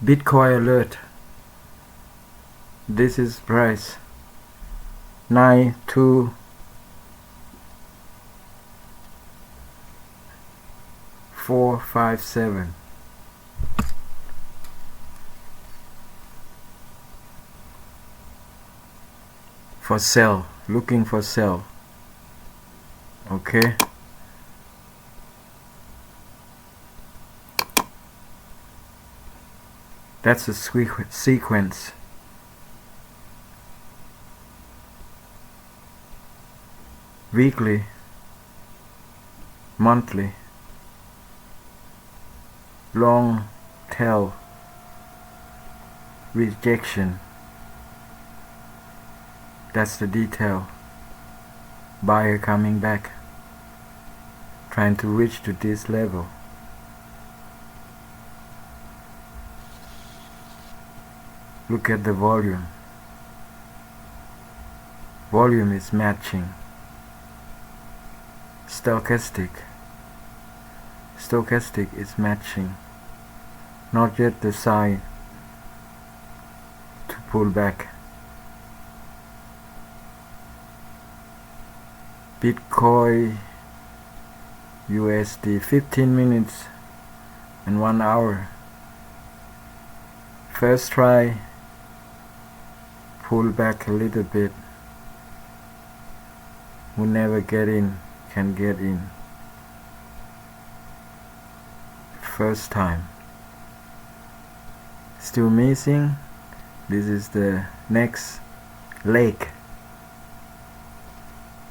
Bitcoin alert. This is price 92457. For sell, looking for sell. Okay. That's a sequence. Weekly, monthly, long tail, rejection. That's the detail. Buyer coming back, trying to reach to this level. Look at the volume. Volume is matching. Stochastic is matching. Not yet the sign to pull back. Bitcoin USD 15 minutes and 1 hour. First try, pull back a little bit. Who never get in can get in. First time. Still missing. This is the next leg.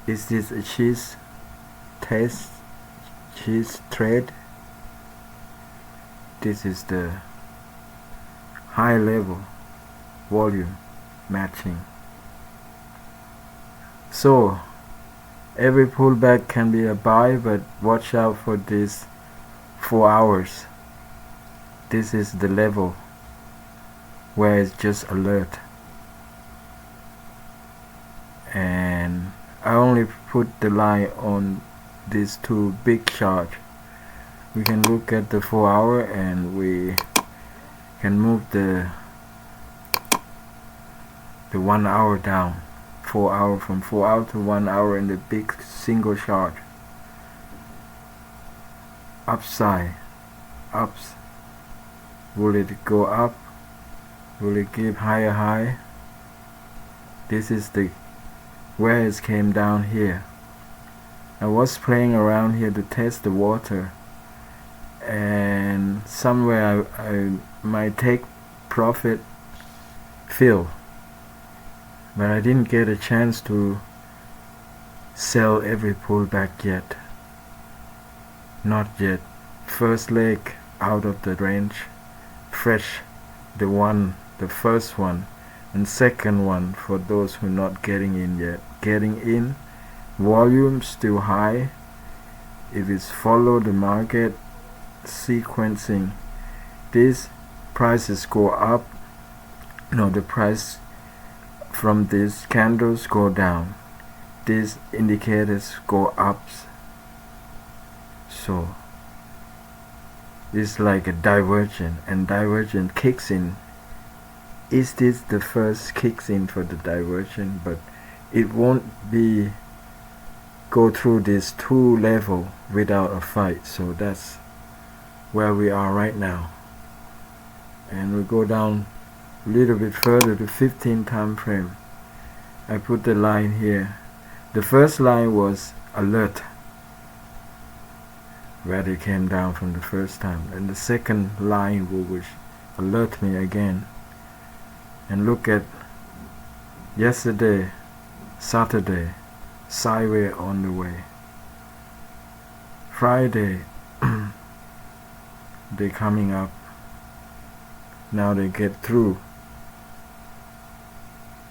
Is this a cheese trade? This is the high level volume matching. So every pullback can be a buy, but watch out for this 4 hours. This is the level where it's just alert. And I only put the line on these two big charts. We can look at the 4 hour and we can move the 1 hour down. 4 hour, from 4 hour to 1 hour in the big single chart. Upside, ups. Will it go up? Will it give higher high? This is the where it came down here. I was playing around here to test the water, and somewhere I might take profit fill, but I didn't get a chance to sell every pullback yet. Not yet. First leg out of the range, fresh, the first one, and second one for those who are not getting in yet. Getting in, volume still high. If it's follow the market sequencing, these prices go up. No, the price from these candles go down. These indicators go up. So it's like a divergent, and divergent kicks in. Is this the first kicks in for the divergent? But it won't be go through this two level without a fight. So that's where we are right now. And we go down a little bit further to 15 time frame. I put the line here. The first line was alert, where they came down from the first time, and the second line will alert me again. And look at yesterday, Saturday, sideways on the way. Friday, they coming up. Now they get through.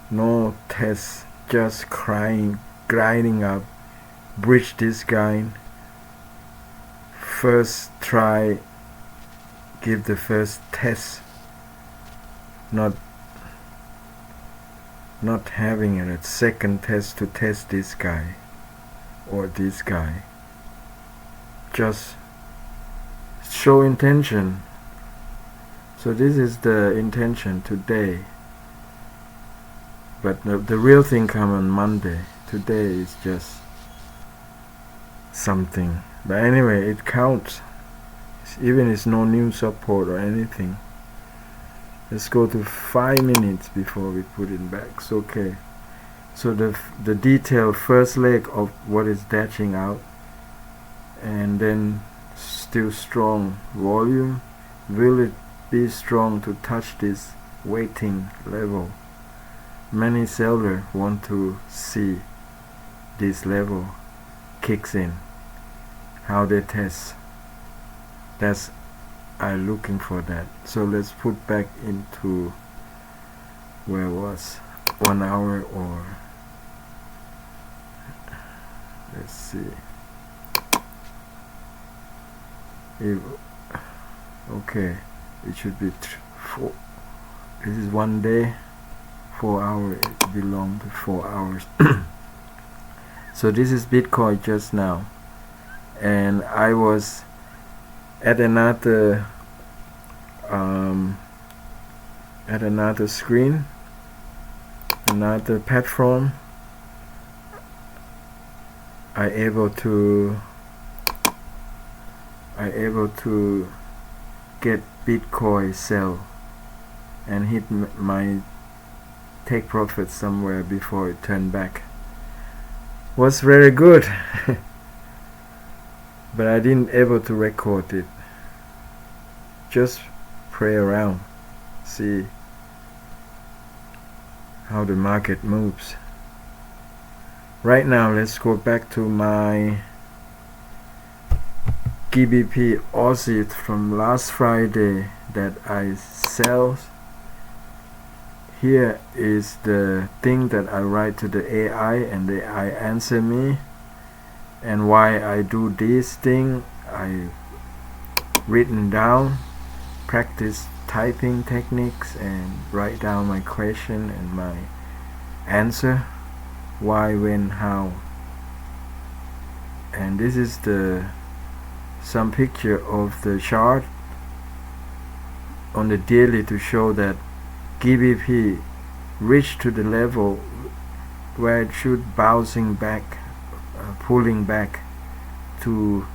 No test, just grinding up. Bridge this guy. First try, give the first test. Not having a second test to test this guy or this guy. Just show intention. So this is the intention today, but the real thing come on Monday. Today is just something, but anyway, it counts. Even it's no new support or anything. Let's go to 5 minutes before we put it back. It's okay. So the detailed first leg of what is dashing out, and then still strong volume. Will it be strong to touch this waiting level? Many sellers want to see this level kicks in. How they test. That's I'm looking for that. So let's put back into where it was 1 hour, or let's see. Okay, it should be 4. This is 1 day, 4 hours. It belongs to 4 hours. So this is Bitcoin just now, and I was at another screen, another platform. I able to get Bitcoin sell and hit my take profit somewhere before it turned back. Was very good. But I didn't able to record it. Just play around, see how the market moves. Right now, let's go back to my GBP Aussie from last Friday that I sell. Here is the thing that I write to the AI, and the AI answer me. And why I do this thing, I written down, practice typing techniques, and write down my question and my answer, why, when, how. And this is some picture of the chart on the daily to show that GBP reached to the level where it should bouncing back, pulling back to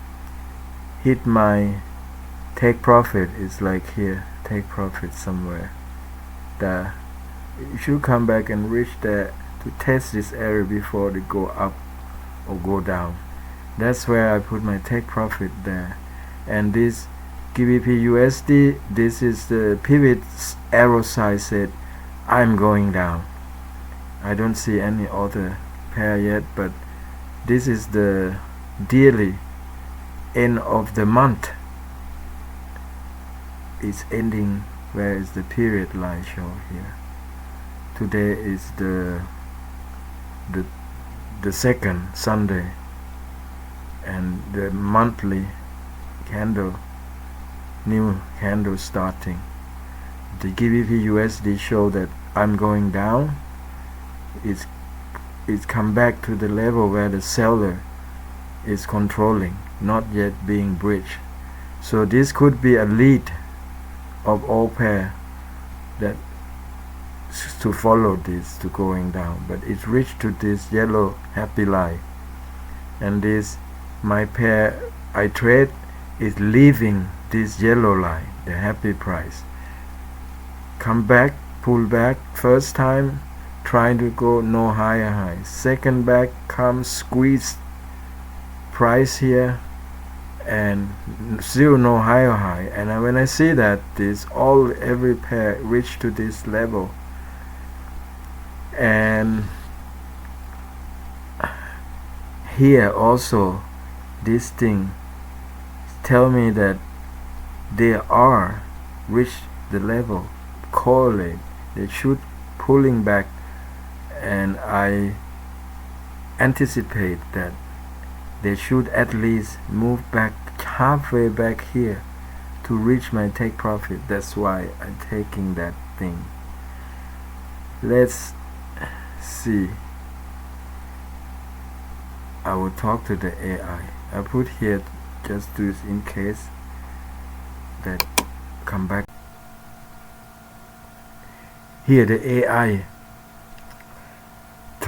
hit my take profit. Is like here, take profit somewhere. It should come back and reach there to test this area before they go up or go down. That's where I put my take profit there. And this GBP USD, this is the pivot arrow sign said I'm going down. I don't see any other pair yet, but this is the daily end of the month. It's ending. Where is the period line show here? Today is the second Sunday, and the monthly candle, new candle starting. The GBP USD show that I'm going down. It's come back to the level where the seller is controlling, not yet being breached. So this could be a lead of all pair that to follow this to going down, but it's reached to this yellow happy line, and this my pair I trade is leaving this yellow line, the happy price. Come back, pull back, first time trying to go no higher high, second back comes squeeze price here and still no higher high. And when I see that every pair reach to this level, and here also this thing tell me that they are reached the level, correlate, they should pulling back, and I anticipate that they should at least move back halfway back here to reach my take profit. That's why I'm taking that thing. Let's see. I will talk to the AI. I put here just do this in case that come back. here the AI.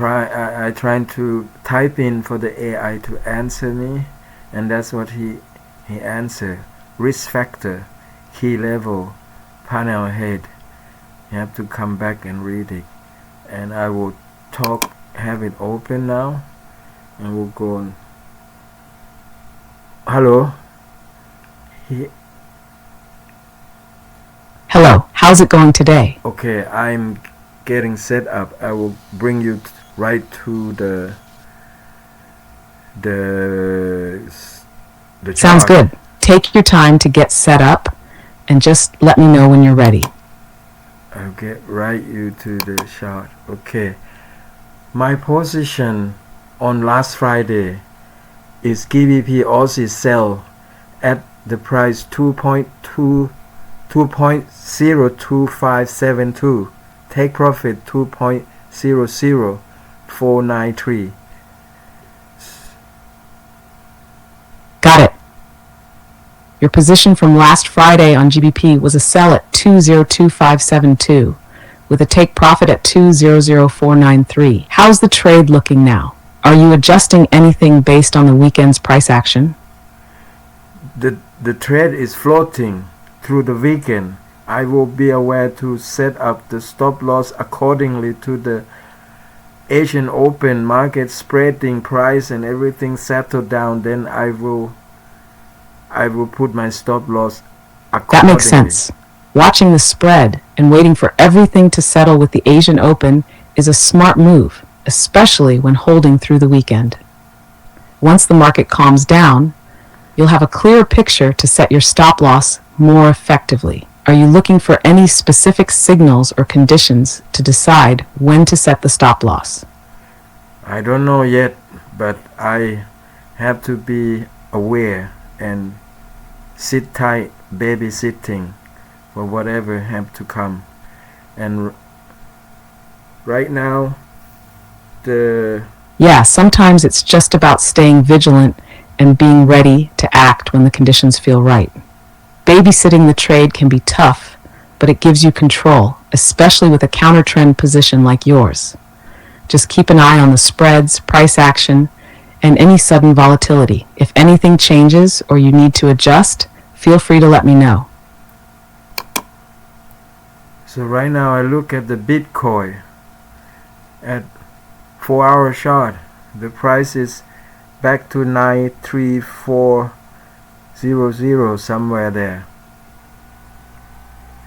I trying to type in for the AI to answer me, and that's what he answered. Risk factor, key level, panel head. You have to come back and read it, and I will have it open now, and we'll go on. Hello. Hello, how's it going today? Okay, I'm getting set up. I will bring you right to the Sounds chart. good. Take your time to get set up and just let me know when you're ready. I'll get right you to the chart. Okay. My position on last Friday is GBP Aussie sell at the price 2.02572. Take profit 2.00493. Got it. Your position from last Friday on GBP was a sell at 2.02572 with a take profit at 2.00493. How's the trade looking now? Are you adjusting anything based on the weekend's price action? The trade is floating through the weekend. I will be aware to set up the stop loss accordingly to the Asian Open market spreading price and everything settled down. Then I will put my stop loss accordingly. That makes sense. Watching the spread and waiting for everything to settle with the Asian Open is a smart move, especially when holding through the weekend. Once the market calms down, you'll have a clearer picture to set your stop loss more effectively. Are you looking for any specific signals or conditions to decide when to set the stop loss? I don't know yet, but I have to be aware and sit tight, babysitting for whatever have to come. And right now, Yeah, sometimes it's just about staying vigilant and being ready to act when the conditions feel right. Babysitting the trade can be tough, but it gives you control, especially with a counter-trend position like yours. Just keep an eye on the spreads, price action, and any sudden volatility. If anything changes or you need to adjust, feel free to let me know. So right now I look at the Bitcoin at 4-hour chart. The price is back to 93400 somewhere there.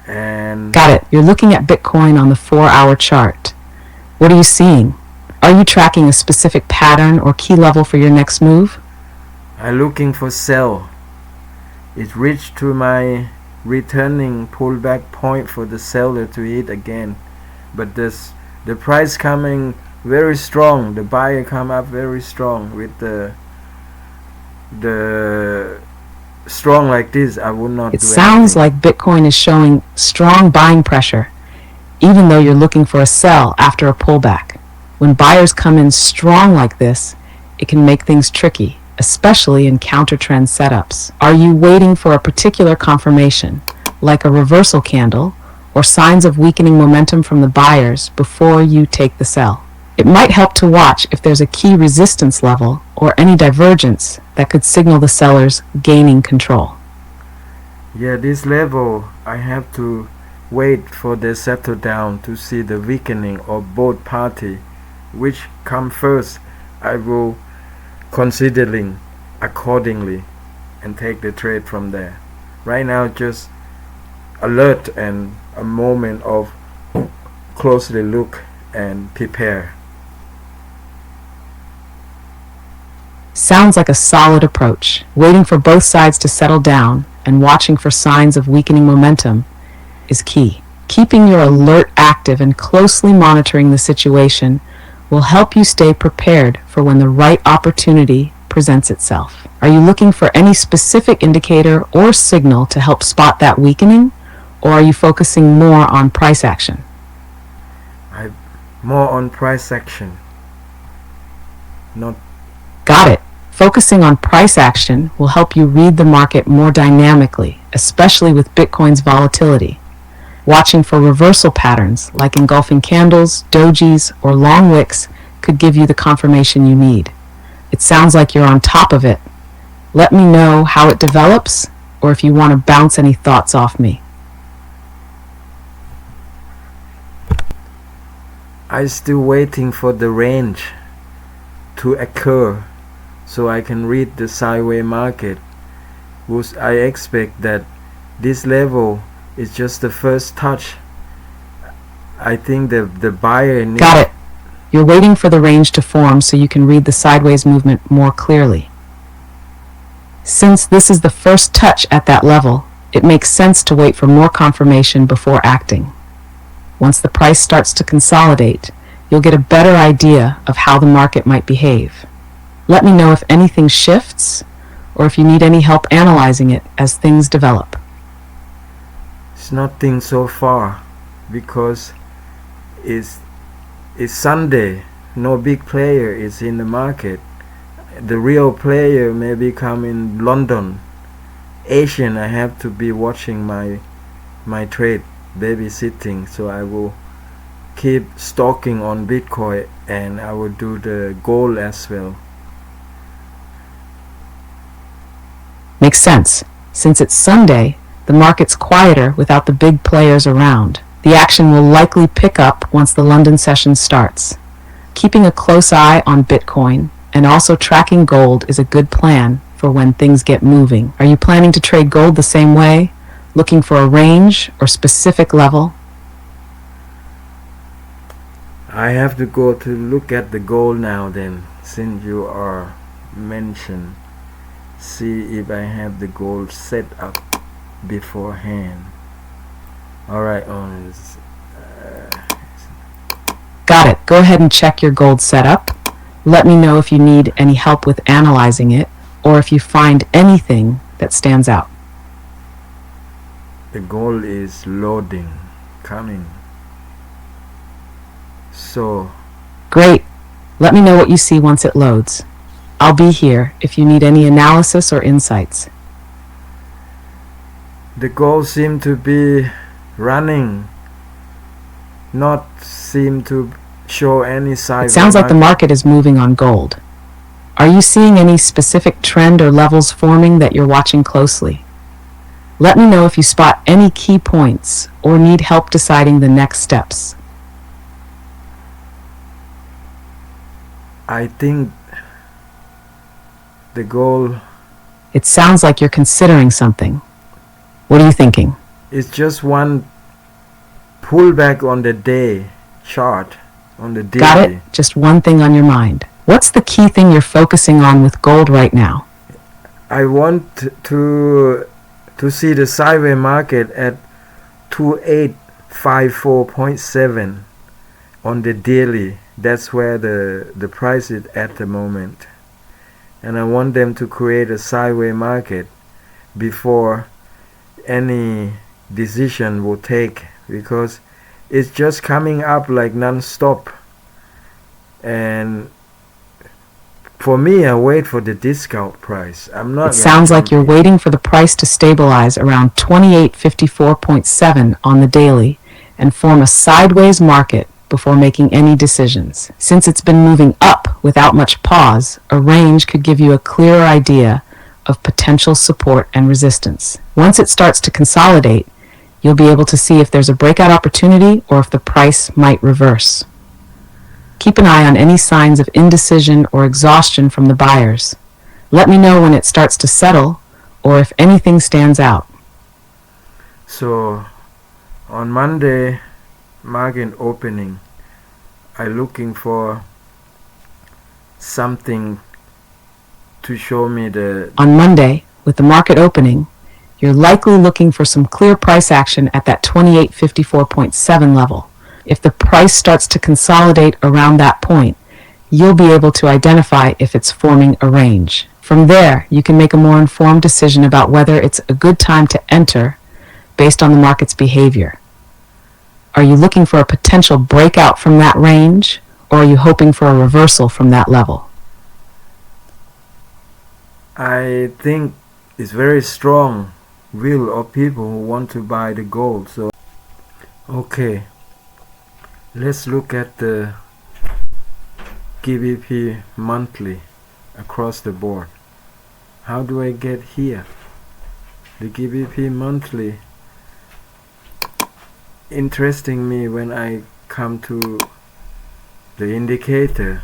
And Got it. You're looking at Bitcoin on the 4-hour chart. What are you seeing? Are you tracking a specific pattern or key level for your next move? I'm looking for sell. It reached to my returning pullback point for the seller to hit again. But the price coming very strong. The buyer come up very strong with the strong like this. I would not. It sounds like Bitcoin is showing strong buying pressure, even though you're looking for a sell after a pullback. When buyers come in strong like this, it can make things tricky, especially in counter-trend setups. Are you waiting for a particular confirmation, like a reversal candle, or signs of weakening momentum from the buyers before you take the sell? It might help to watch if there's a key resistance level or any divergence that could signal the sellers gaining control. Yeah, this level I have to wait for the settle down to see the weakening of both party. Which come first, I will considering accordingly and take the trade from there. Right now, just alert and a moment of closely look and prepare. Sounds like a solid approach. Waiting for both sides to settle down and watching for signs of weakening momentum is key. Keeping your alert active and closely monitoring the situation will help you stay prepared for when the right opportunity presents itself. Are you looking for any specific indicator or signal to help spot that weakening, or are you focusing more on price action? More on price action. Got it. Focusing on price action will help you read the market more dynamically, especially with Bitcoin's volatility. Watching for reversal patterns like engulfing candles, dojis, or long wicks could give you the confirmation you need. It sounds like you're on top of it. Let me know how it develops, or if you want to bounce any thoughts off me. I'm still waiting for the range to occur so I can read the sideways market. I expect that this level is just the first touch. I think the buyer needs... Got it. You're waiting for the range to form so you can read the sideways movement more clearly. Since this is the first touch at that level, it makes sense to wait for more confirmation before acting. Once the price starts to consolidate, you'll get a better idea of how the market might behave. Let me know if anything shifts or if you need any help analyzing it as things develop. It's nothing so far because it's Sunday. No big player is in the market. The real player maybe come in London. Asian, I have to be watching my trade, babysitting, so I will keep stalking on Bitcoin and I will do the gold as well. Makes sense. Since it's Sunday, the market's quieter without the big players around. The action will likely pick up once the London session starts. Keeping a close eye on Bitcoin and also tracking gold is a good plan for when things get moving. Are you planning to trade gold the same way? Looking for a range or specific level? I have to go to look at the gold now then, since you are mentioned. See if I have the gold set up beforehand. Alright, owners. Got it. Go ahead and check your gold setup. Let me know if you need any help with analyzing it or if you find anything that stands out. The gold is loading, coming. So, Great. Let me know what you see once it loads. I'll be here if you need any analysis or insights. the gold seem to be running, not seem to show any sign. It sounds like the market is moving on gold. Are you seeing any specific trend or levels forming that you're watching closely? Let me know if you spot any key points or need help deciding the next steps. I think the gold It sounds like you're considering something. What are you thinking? is just one pullback on the day chart, on the daily. Got it? Just one thing on your mind. What's the key thing you're focusing on with gold right now? I want to see the sideways market at 2854.7 on the daily. That's where the price is at the moment. And I want them to create a sideways market before any decision will take, because it's just coming up like non-stop. And for me, I wait for the discount price. I'm not. It sounds like you're waiting for the price to stabilize around 2854.7 on the daily and form a sideways market before making any decisions. Since it's been moving up without much pause, a range could give you a clearer idea of potential support and resistance. Once it starts to consolidate, you'll be able to see if there's a breakout opportunity or if the price might reverse. Keep an eye on any signs of indecision or exhaustion from the buyers. Let me know when it starts to settle or if anything stands out. So on Monday market opening, I'm looking for something to show me the... On Monday, with the market opening, you're likely looking for some clear price action at that 2854.7 level. If the price starts to consolidate around that point, you'll be able to identify if it's forming a range. From there, you can make a more informed decision about whether it's a good time to enter based on the market's behavior. Are you looking for a potential breakout from that range, or are you hoping for a reversal from that level? I think it's very strong will of people who want to buy the gold. So Okay, let's look at the GBP monthly across the board. How do I get here? The GBP monthly interesting me when I come to the indicator.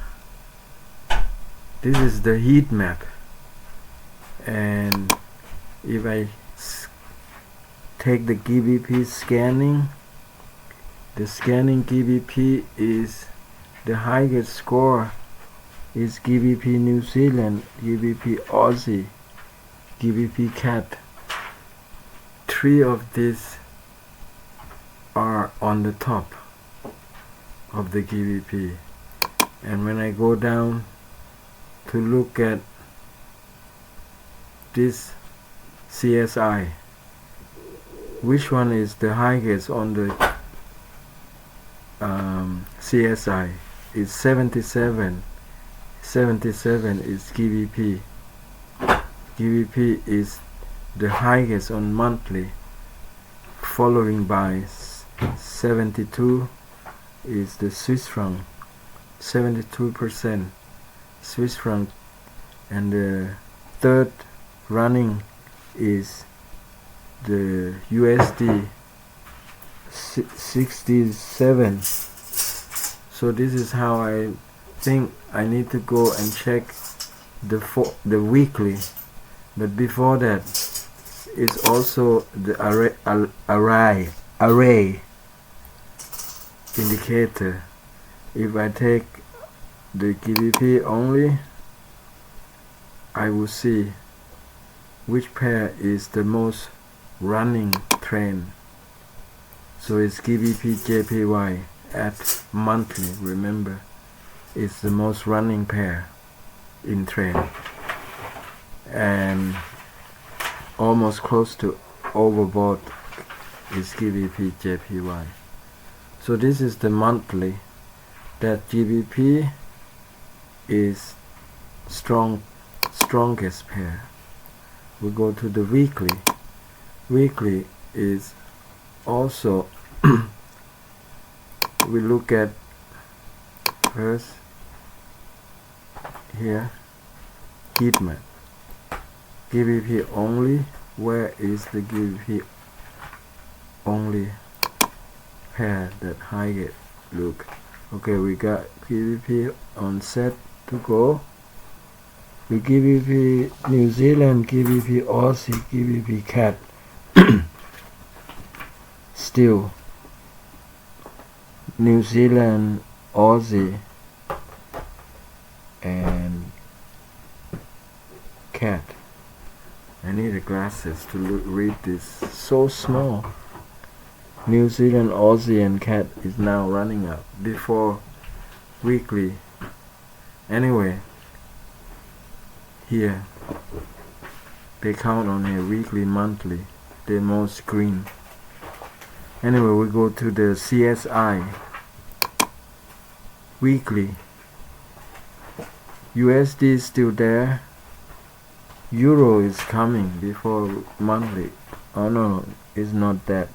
This is the heat map, and if I take the GBP scanning, the scanning GBP is the highest score is GBP New Zealand, GBP Aussie, GBP CAT. Three of these are on the top of the GBP, and when I go down to look at this CSI, which one is the highest on the CSI is 77. 77 is GBP. GBP is the highest on monthly, following by 72 is the Swiss franc, 72% Swiss franc, and the third running is the USD 67. So this is how I think I need to go and check the weekly, but before that it's also the array indicator. If I take the GBP only, I will see which pair is the most running trend. So it's GBP JPY at monthly, remember, it's the most running pair in trend, and almost close to overbought is GBP JPY. So this is the monthly, that GBP is strongest pair. We go to the weekly. Weekly is also we look at first here heat map. GBP only, where is the GBP only pair that highest? Look, okay, we got GBP on set to go. We GBP New Zealand, GBP Aussie, GBP CAT. Still New Zealand, Aussie, and CAT. I need the glasses to read this. So small. New Zealand, Aussie, and CAT is now running up before weekly. Anyway, here they count on a weekly, monthly. They're most green. Anyway, we go to the CSI weekly. USD is still there. Euro is coming before monthly. Oh no, it's not that.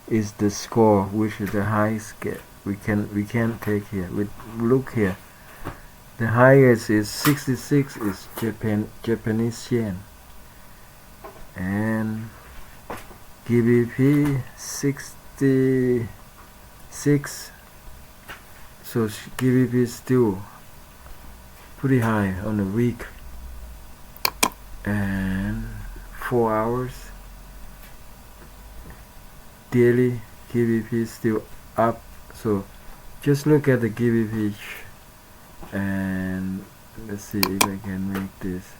It's the score, which is the highest get. We can't take here. We look here. The highest is 66 is Japanese yen, and GBP 66. So GBP is still pretty high on the week, and 4 hours daily GBP is still up. So just look at the GBP, and let's see if I can make this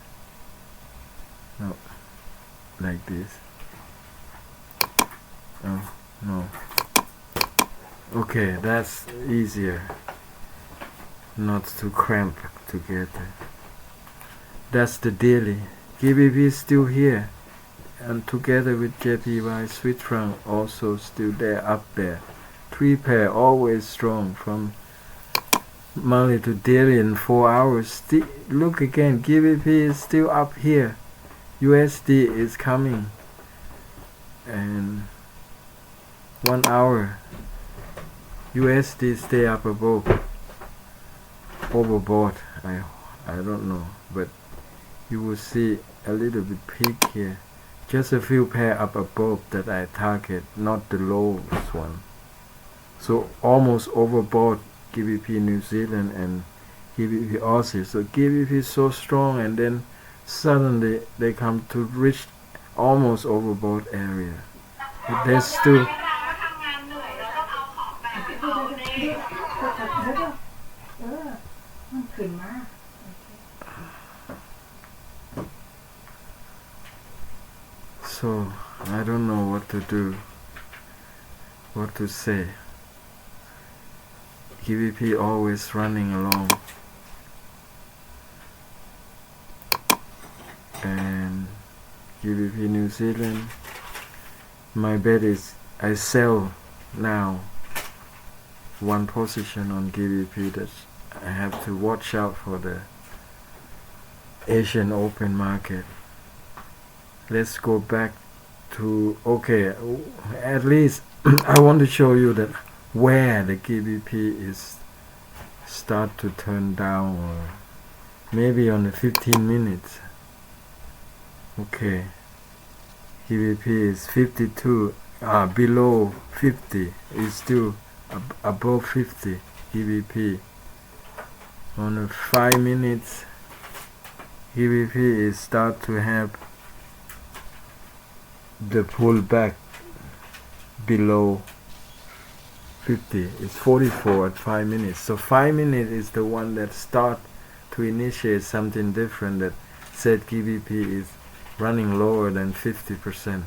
like this. Oh no, okay, that's easier, not to cramp together. That's the daily. GBP is still here, and together with JPY, Swiss franc also still there, up there. Three pair always strong from monthly to daily in 4 hours. Look again, GBP is still up here. USD is coming, and 1 hour USD stay up above overbought. I don't know, but you will see a little bit peak here. Just a few pair up above that I target, not the lowest one. So almost overbought GBP New Zealand and GBP Aussie. So GBP is so strong, and then suddenly they come to reach almost overbought area. But there's still so I don't know what to do, what to say. GBP always running along, and GBP New Zealand, my bet is I sell now one position on GBP. that I have to watch out for the Asian open market. Let's go back to, okay, at least I want to show you that where the GBP is start to turn down, or maybe on the 15 minutes. Okay, GBP is 52, below 50, is still above 50 GBP. On the 5 minutes, GBP is start to have the pullback below 50. It's 44 at 5 minutes. So 5 minutes is the one that start to initiate something different, that said GBP is running lower than 50%.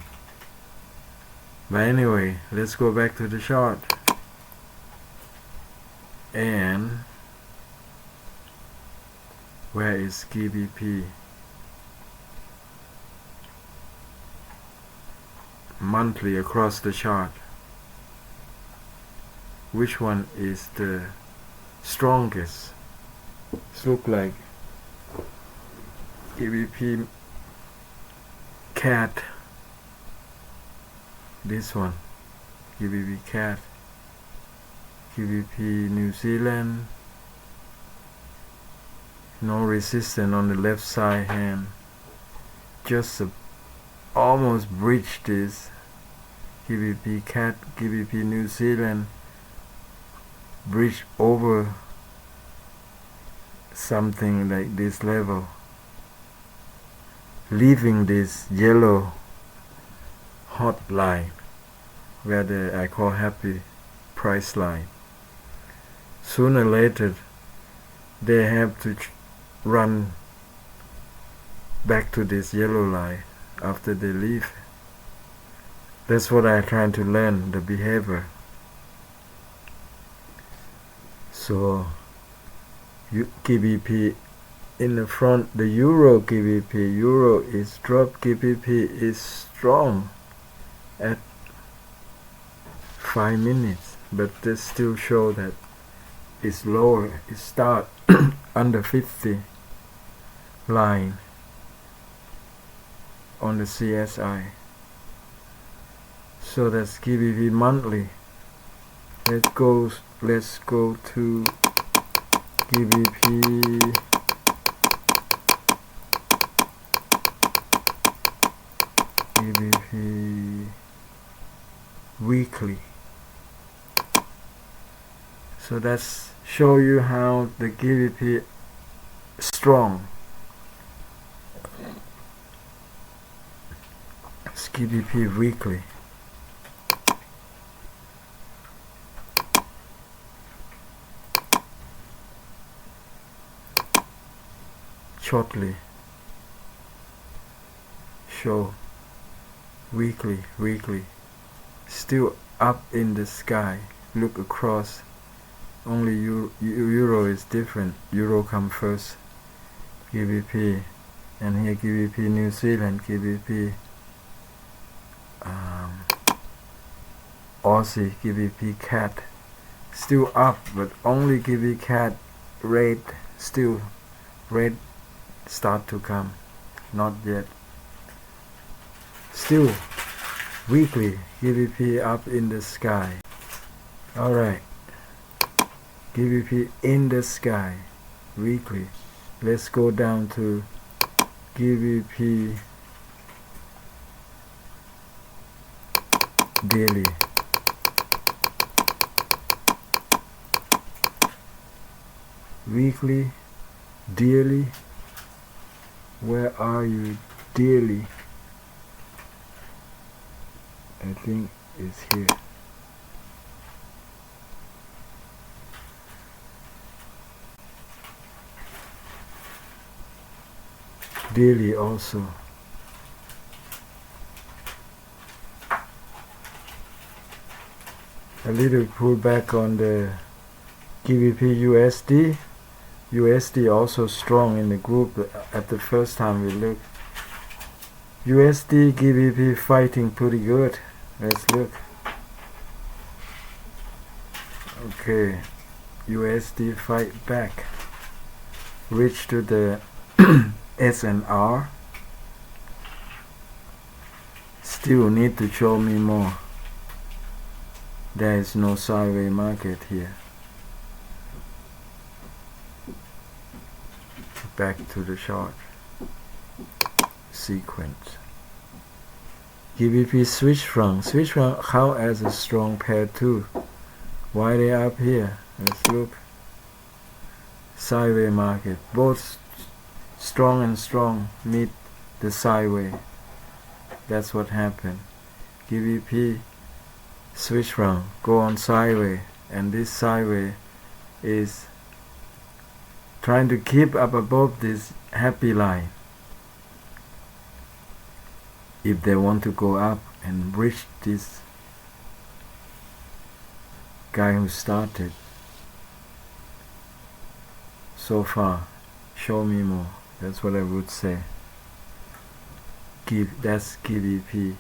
But anyway, let's go back to the chart. And where is GBP? Monthly across the chart. Which one is the strongest? It looks like GBP CAT. This one, GBP CAT, GBP New Zealand. No resistance on the left side hand. Just almost breached this. GBP CAT, GBP New Zealand breached over something like this level, leaving this yellow hot line where I call happy price line. Sooner or later they have to run back to this yellow line after they leave. That's what I'm trying to learn, the behavior. So GBP in the front, the Euro GBP, Euro is dropped, GBP is strong at 5 minutes, but they still show that it's lower, it start under 50 line on the CSI. So that's GBP monthly. Let's go to GBP weekly. So that's show you how the GBP strong. It's GBP weekly. Shortly show weekly, still up in the sky. Look across. Only Euro is different. Euro come first. GBP, and here GBP New Zealand, GBP Aussie, GBP CAT still up, but only GBP CAT rate still red start to come, not yet. Still weekly GBP up in the sky. Alright, GBP in the sky weekly. Let's go down to GBP daily. Weekly, daily. Where are you? Daily. I think it's here. Daily also. A little pullback on the GBP USD. USD also strong in the group at the first time we look. USD GBP fighting pretty good. Let's look. Okay, USD fight back. Reach to the SNR. Still need to show me more. There is no sideways market here. Back to the chart sequence. GBP Swiss franc. Swiss franc how as a strong pair too. Why they up here? Let's look. Sideways market. Both strong and strong meet the sideways. That's what happened. GBP Swiss franc go on sideways, and this sideways is trying to keep up above this happy line. If they want to go up and reach this guy who started so far, show me more. That's what I would say. That's GBP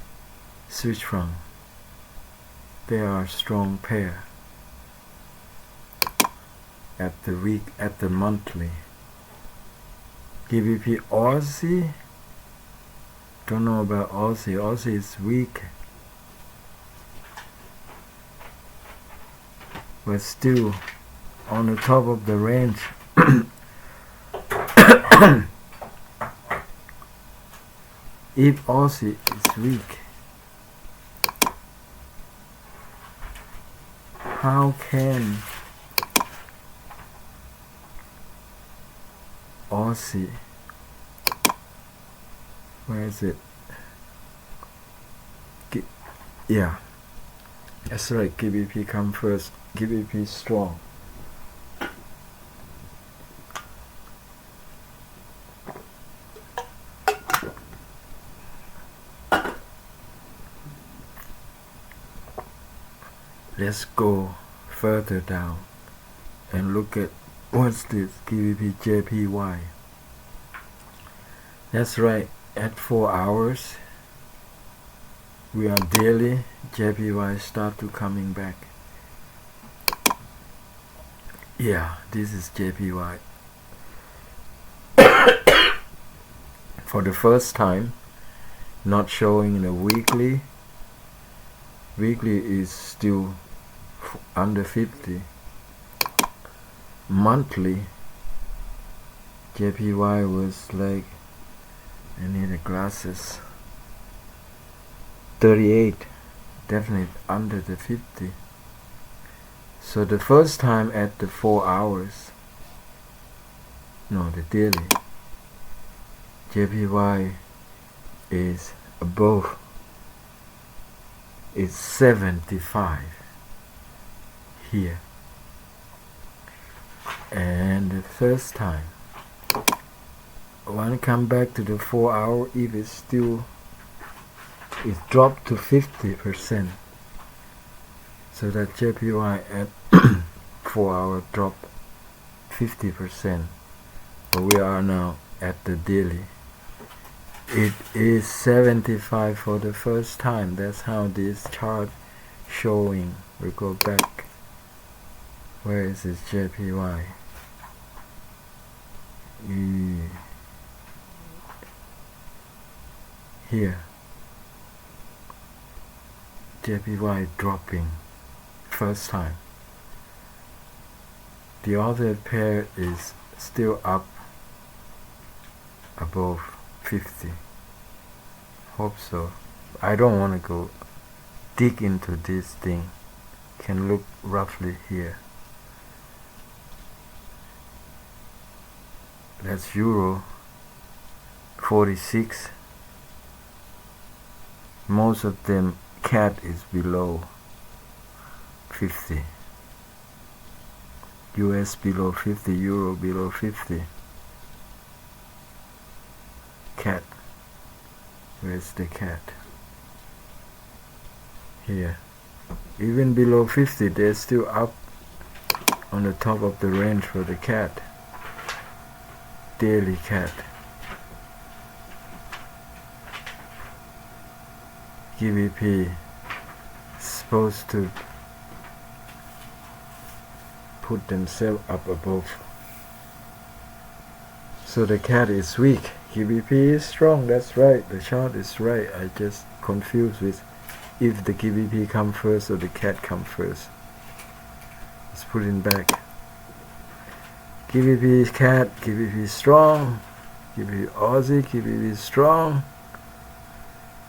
Swiss franc. They are a strong pair at the week, at the monthly. GBP Aussie. Don't know about Aussie. Aussie is weak, but still on the top of the range. If Aussie is weak, how can Aussie, where is it? Yeah, that's right, GBP come first. GBP strong. Let's go further down and look at what's this GBP JPY. That's right, at 4 hours we are daily. JPY start to coming back. Yeah, this is JPY. For the first time, not showing in a weekly. Weekly is still under 50. Monthly, JPY was like, I need the glasses, 38, definitely under the 50. So the first time at the 4 hours, no, the daily, JPY is above. It's 75 here, and the first time I want to come back to the 4 hour. If it's still, it dropped to 50%, so that JPY at 4 hour drop 50%, but we are now at the daily. It is 75 for the first time. That's how this chart showing. We go back. Where is this JPY? Here. JPY dropping. First time. The other pair is still up above 50. Hope so. I don't want to go dig into this thing. Can look roughly here. That's euro 46. Most of them CAD is below 50. US below 50, euro below 50. CAD. Where's the CAD? Here. Even below 50, they're still up on the top of the range for the CAD. Daily CAD. GBP supposed to put themselves up above. So the CAD is weak. GBP is strong. That's right. The chart is right. I just confused with if the GBP come first or the CAD come first. Let's put it back. GBP CAD, GBP strong, GBP Aussie, GBP strong,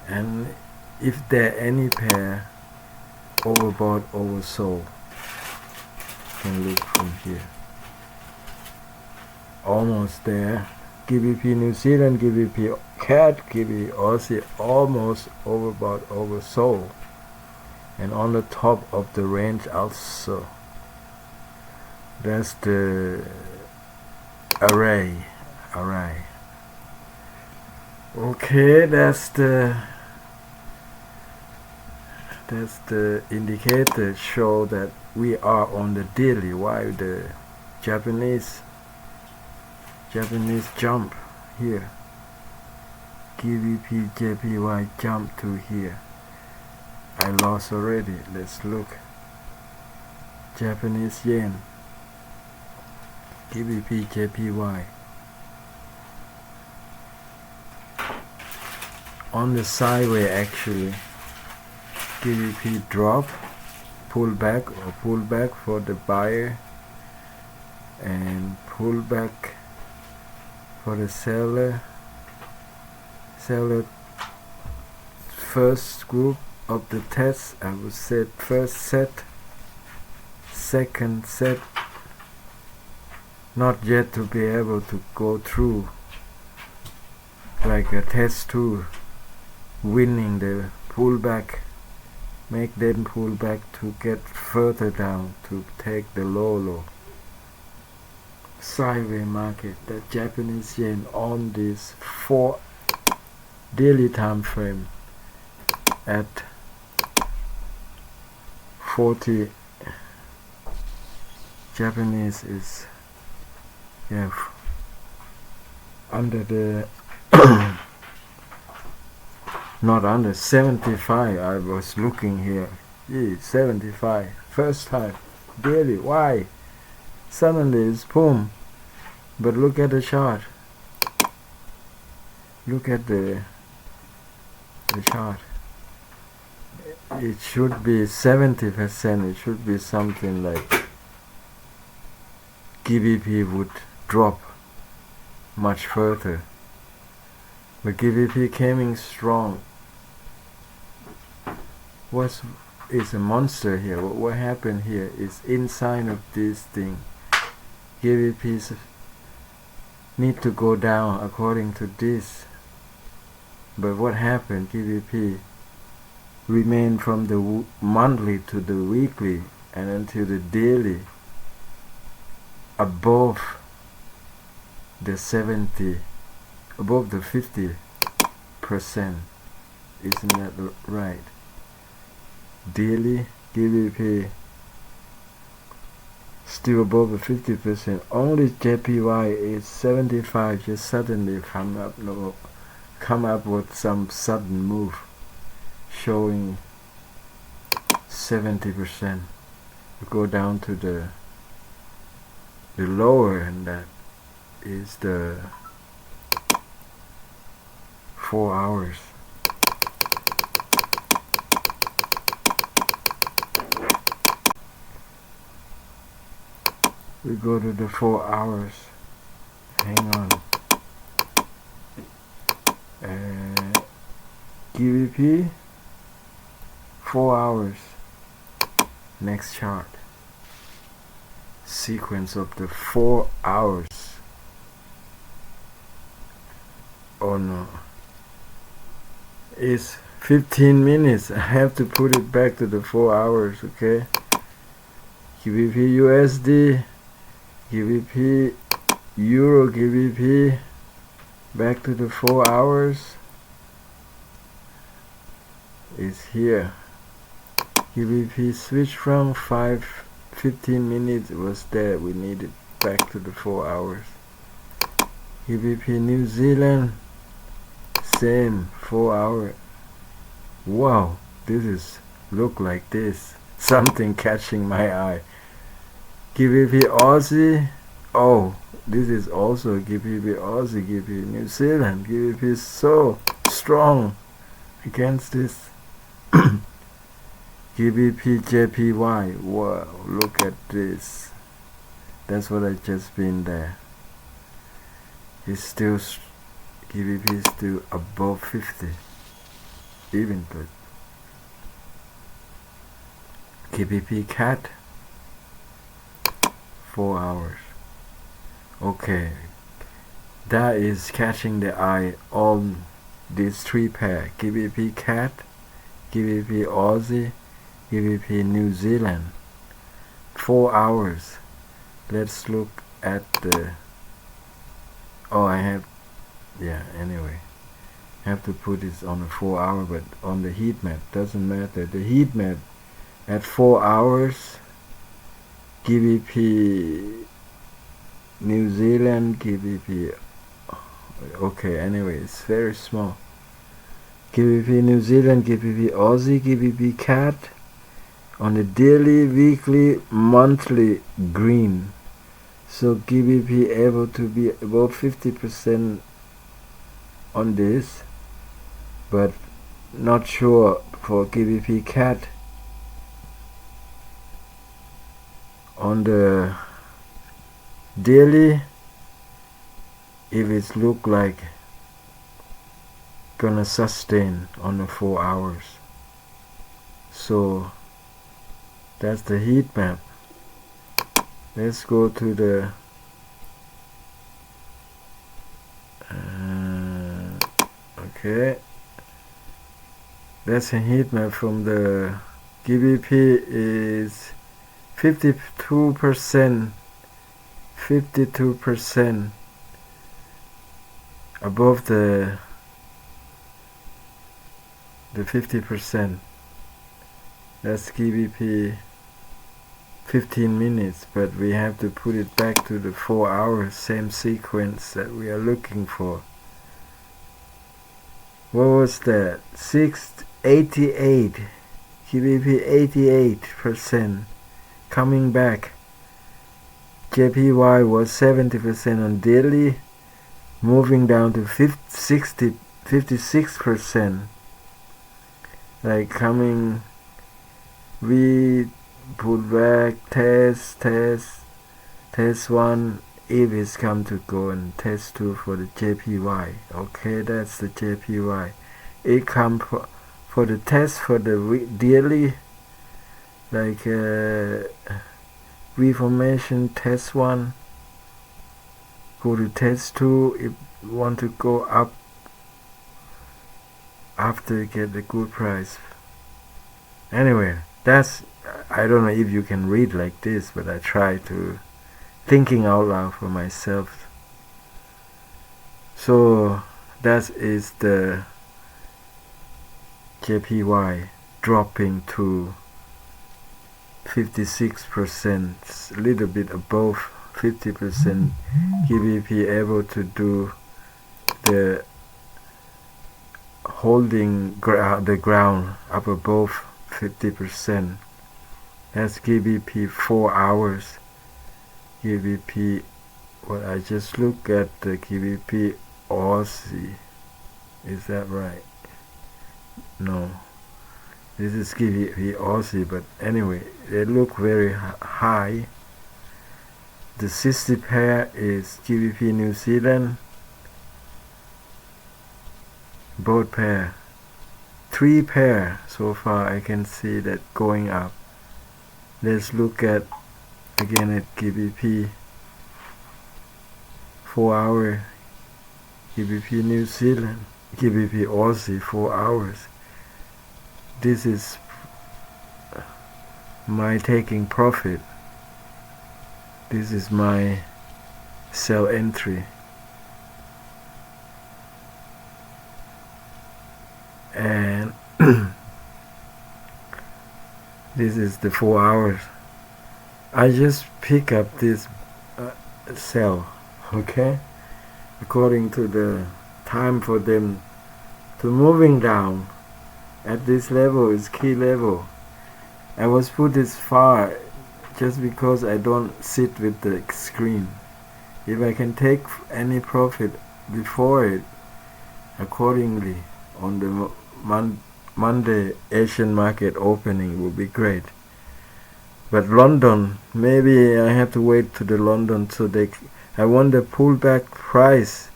and if there any pair overbought, oversold, can look from here. Almost there. GBP New Zealand, GBP CAD, GBP Aussie, almost overbought, oversold, and on the top of the range also. That's the array. Okay, that's the indicator show that we are on the daily, while the Japanese jump here. GBP JPY jump to here. I lost already. Let's look. Japanese yen. GBP JPY. On the sideway actually. GBP drop, pull back for the buyer, and pull back for the seller. First group of the test, I would say first set, second set, not yet to be able to go through like a test 2, winning the pullback, make them pull back to get further down to take the low. Sideways market, the Japanese yen on this 4 daily time frame at 40. Japanese is under the not under 75. I was looking here. 75 first time daily. Why suddenly it's boom? But look at the chart. Look at the chart. It should be 70%. It should be something like GBP would drop much further, but GBP came in strong. What is a monster here? What happened here is inside of this thing. GBP need to go down according to this, but what happened? GBP remained from the monthly to the weekly and until the daily above the 70, above the 50%. Isn't that right? Daily GBP still above the 50%. Only JPY is 75. Just suddenly come up with some sudden move showing 70%. Go down to the lower, and that is the 4 hours. We go to the 4 hours. Hang on. GBP 4 hours. Next chart. Sequence of the 4 hours. Oh no. It's 15 minutes. I have to put it back to the 4 hours, okay? GBP USD, GBP Euro, GBP back to the 4 hours is here. GBP switch from 15 minutes was there. We need it back to the 4 hours. GBP New Zealand, same 4 hour. Wow, this is look like this. Something catching my eye. GBP Aussie. Oh, this is also GBP Aussie, GBP New Zealand. GBP is so strong against this. GBP JPY. Wow, look at this. That's what I just been there. It's still GBP is still above 50. Even good. GBP CAT 4 hours. Okay, that is catching the eye on these 3 pair. GBP CAT, GBP Aussie, GBP New Zealand. 4 hours. Let's look at the anyway. I have to put this on a 4 hour, but on the heat map doesn't matter. The heat map at 4 hours, GBP New Zealand, GBP, okay, anyway, it's very small. GBP New Zealand, GBP Aussie, GBP CAT on the daily, weekly, monthly green. So GBP able to be about 50% on this, but not sure for GBP CAT. On the daily, if it look like gonna sustain on the 4 hours. So that's the heat map. Let's go to the okay, that's a heat map from the GBP is 52% above the 50%. That's GBP 15 minutes, but we have to put it back to the 4 hours, same sequence that we are looking for. What was that? 688, GBP 88% coming back. JPY was 70% on daily, moving down to 56%. Like coming, we put back test 1 if it's come to go, and test 2 for the JPY. Okay, that's the JPY. It come for the test for the daily, like reformation test 1, go to test 2 if you want to go up after you get the good price. Anyway, that's, I don't know if you can read like this, but I try to thinking out loud for myself. So that is the JPY dropping to 56%, a little bit above 50%. GBP able to do the holding the ground up above 50%. That's GBP 4 hours. GBP, well, I just look at the GBP Aussie. Is that right? No, this is GBP Aussie, but anyway, they look very high. The 60 pair is GBP New Zealand. Both pair. 3 pair so far I can see that going up. Let's look at again at GBP 4 hour, GBP New Zealand, GBP Aussie 4 hours. This is my taking profit. This is my sell entry. And this is the 4 hours. I just pick up this sell, okay, according to the time for them to moving down at this level is key level. I was put this far just because I don't sit with the screen. If I can take any profit before it accordingly on the Monday Asian market opening would be great. But London, maybe I have to wait to the London so I want the pullback price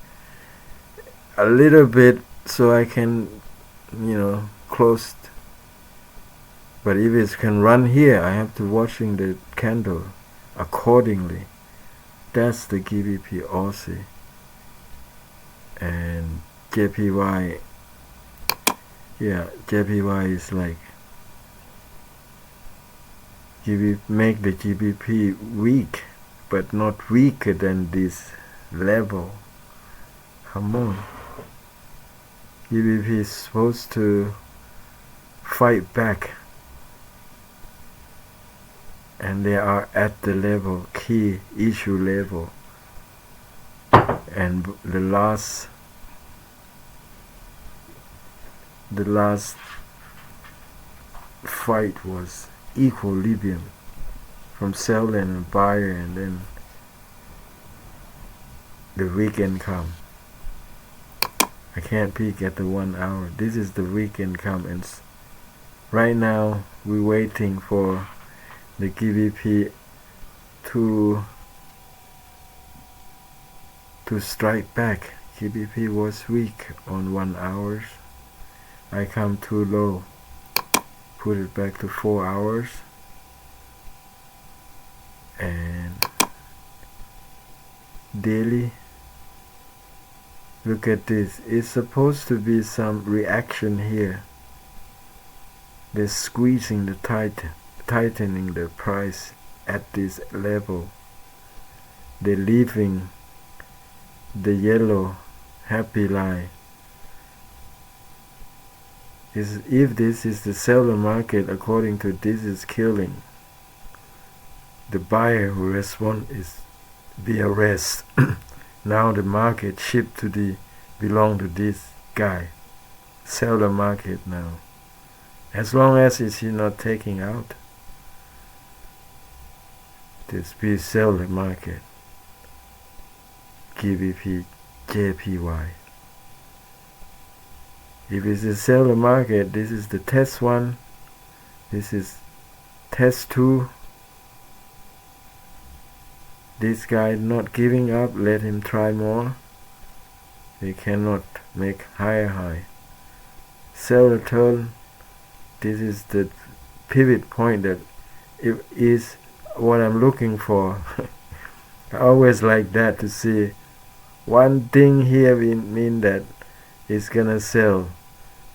a little bit so I can, close. But if it can run here, I have to watching the candle accordingly. That's the GBP Aussie. And JPY, JPY is like make the GBP weak, but not weaker than this level. Come on. GBP is supposed to fight back, and they are at the level, key issue level, and the last fight was equilibrium from seller and buyer, and then the weekend come. I can't peek at the 1 hour. This is the weekend come, and right now we're waiting for the GBP to strike back. GBP was weak on 1 hours. I come too low, put it back to 4 hours, and daily. Look at this. It's supposed to be some reaction here. They're squeezing the tightening the price at this level. They're leaving the yellow happy line. If this is the seller market, according to this, is killing. The buyer who respond is be arrested. Now the market shift to belong to this guy. Seller market now. As long as he's not taking out, this be seller market. GBP JPY. If it's a seller market, this is the test 1, this is test 2. This guy not giving up, let him try more. They cannot make higher high. Seller turn, this is the pivot point that it is what I'm looking for. I always like that, to see one thing here mean that it's gonna sell.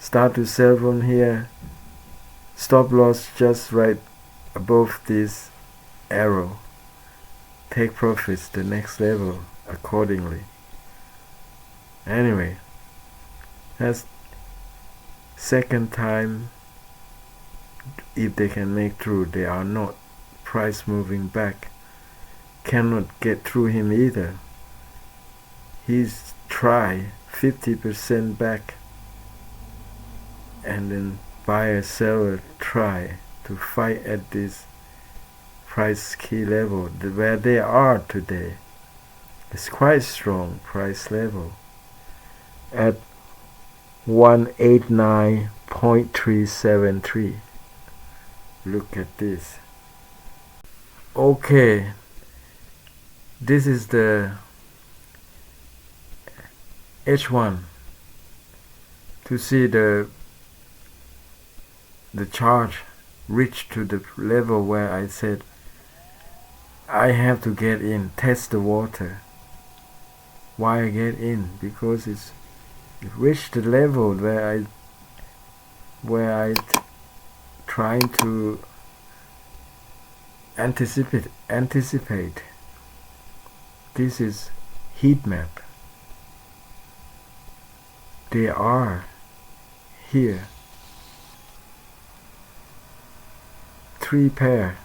Start to sell from here. Stop loss just right above this arrow. Take profits the next level accordingly. Anyway, that's second time. If they can make through, they are not. Price moving back. Cannot get through him either. He's try 50% back, and then buyer seller try to fight at this price key level where they are today. It's quite strong price level at 189.373. Look at this. Okay, This is the H1 to see the charge reach to the level where I said I have to get in, test the water. Why I get in? Because it reached the level where I trying to anticipate. This is heat map. They are here. 3 pair.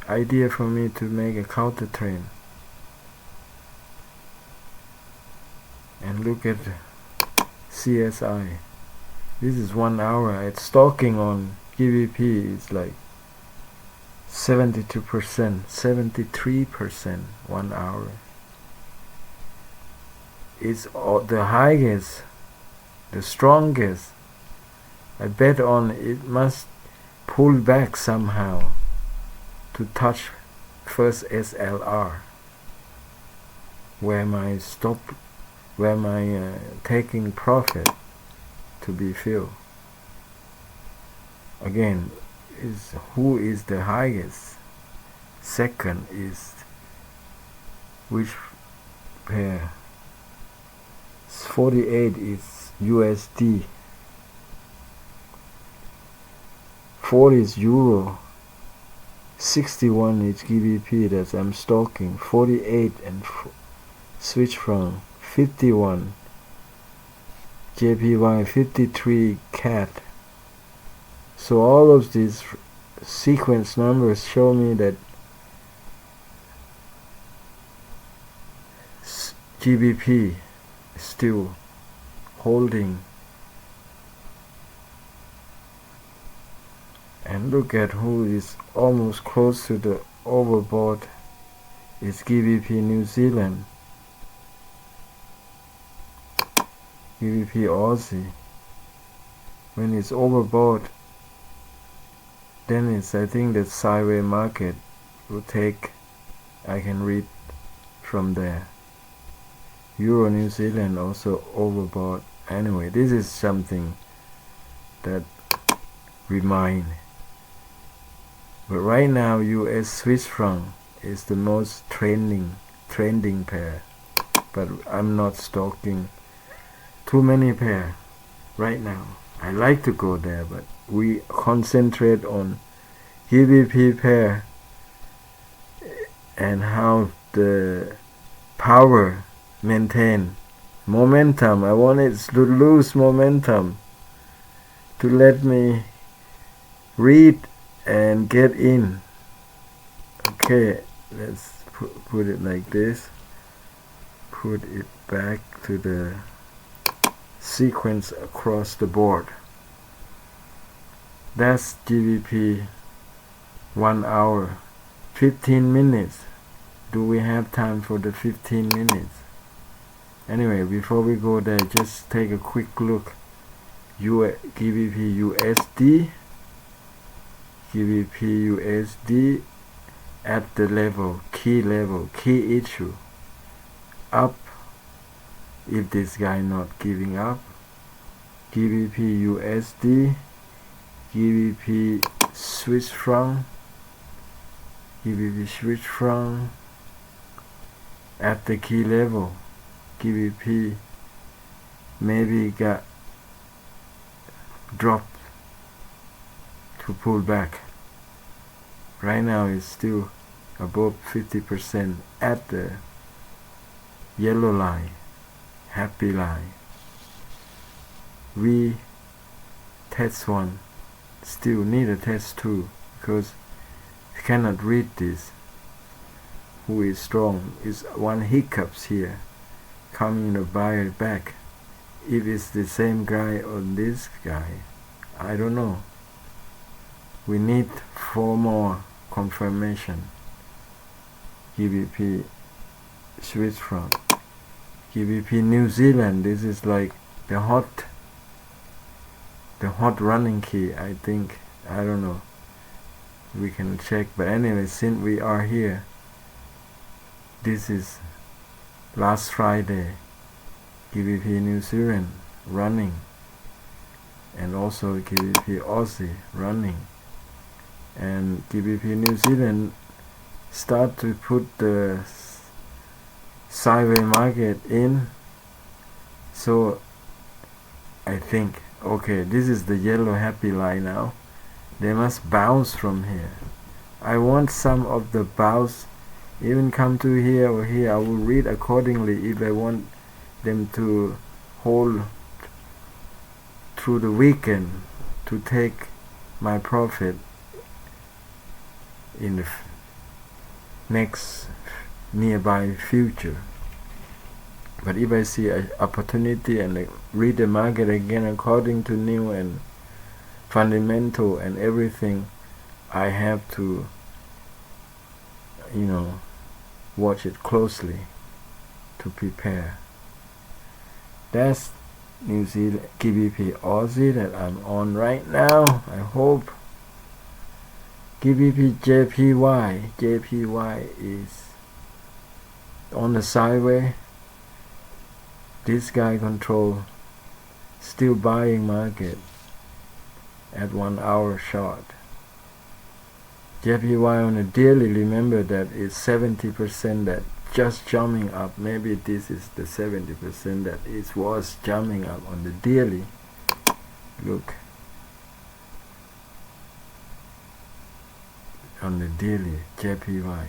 Idea for me to make a counter trend. And look at CSI. This is 1 hour. It's stalking on GBP. It's like 72%, 73%, 1 hour. It's the highest, the strongest. I bet on it must pull back somehow to touch first SLR, where my taking profit to be filled. Again, is who is the highest? Second is which pair? 48 is USD. 40 is Euro. 61 is GBP that I'm stalking. 48 and Swiss franc. 51 JPY. 53 CAD. So all of these sequence numbers show me that GBP is still holding. And look at who is almost close to the overbought. It's GBP New Zealand. GBP Aussie. When it's overbought, then it's, I think, the sideways market will take. I can read from there. Euro New Zealand also overbought. Anyway, this is something that remind. But right now, US Swiss franc is the most trending pair. But I'm not stalking too many pair right now. I like to go there, but we concentrate on GBP pair and how the power maintain momentum. I want it to lose momentum to let me read and get in. Okay, let's put it like this. Put it back to the sequence across the board. That's GBP 1 hour. 15 minutes. Do we have time for the 15 minutes? Anyway, before we go there, just take a quick look. GBP USD. GBP USD at the level, key issue. Up if this guy not giving up. GBP USD, GBP Swiss franc, GBP Swiss franc at the key level. GBP maybe got dropped to pull back. Right now it's still above 50% at the yellow line, happy line. We test 1, still need a test 2 because you cannot read this. Who is strong? Is one hiccups here coming the buyer back. If it's the same guy or this guy, I don't know. We need 4 more confirmation. GBP Swiss franc, GBP New Zealand. This is like the hot running key, I think. I don't know. We can check, but anyway, since we are here, This is last Friday, GBP New Zealand running, and also GBP Aussie running, and GBP New Zealand start to put the sideways market in. So I think, okay, this is the yellow happy line now. They must bounce from here. I want some of the bounce even come to here or here. I will read accordingly if I want them to hold through the weekend to take my profit in the next nearby future. But if I see an opportunity and I read the market again according to new and fundamental and everything, I have to, watch it closely to prepare. That's New Zealand GBP Aussie that I'm on right now. I hope. GBP JPY is on the sideways. This guy control still buying market at 1 hour short. JPY on the daily, remember that it's 70% that just jumping up. Maybe this is the 70% that it was jumping up on the daily. Look on the daily JPY.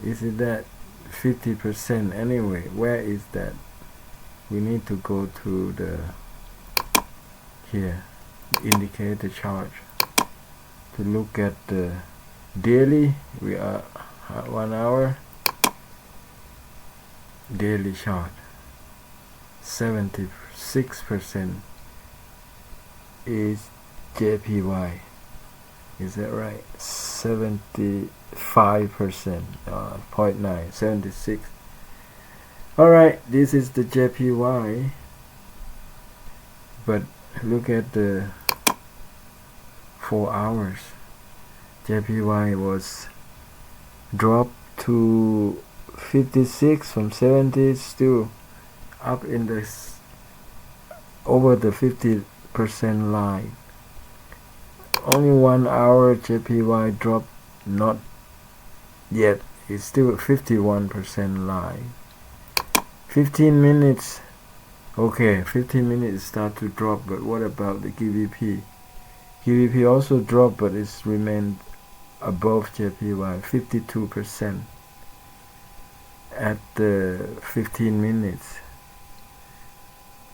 Is it that 50% anyway? Where is that? We need to go to the here, the indicator chart, to look at the daily. We are at 1 hour daily chart. 76% is JPY. Is that right? 75%, 0.9, 76. Alright, this is the JPY. But look at the 4 hours. JPY was dropped to 56 from 70, still up in the over the 50% line. Only 1 hour JPY drop, not yet. It's still 51% line. 15 minutes. Okay, 15 minutes start to drop, but what about the GBP? GBP also dropped, but it's remained above JPY, 52% at the 15 minutes.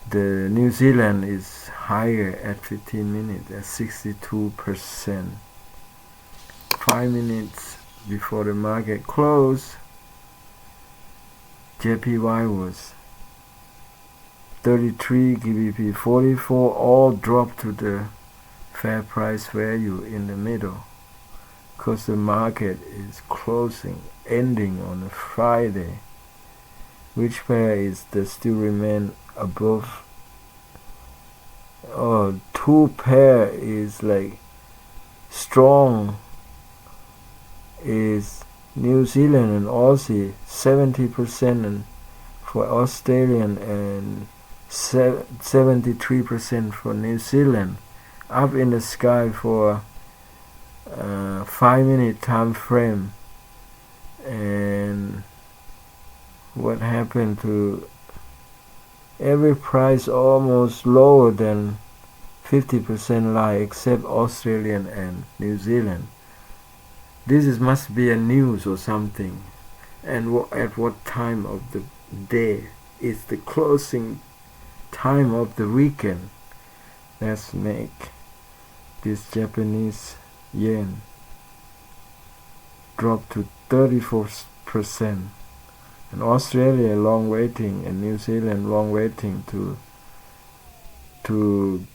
The New Zealand is higher at 15 minutes at 62%. 5 minutes before the market closed, JPY was 33, GBP 44, all dropped to the fair price value in the middle, because the market is closing, ending on a Friday. Which pair is the still remain above? Oh, two pair is like strong, is New Zealand and Aussie, 70%, and for Australian and 73% for New Zealand. Up in the sky for 5 minute time frame. And what happened to every price almost lower than 50% line except Australian and New Zealand. This must be a news or something. And at what time of the day is the closing time of the weekend? Let's make this Japanese yen drop to 34%. And Australia long waiting, and New Zealand long waiting to go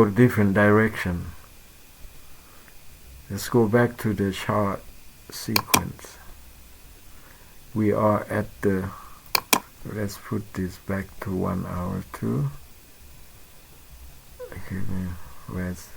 a different direction. Let's go back to the chart sequence. We are at the, let's put this back to 1 hour too. Okay, where's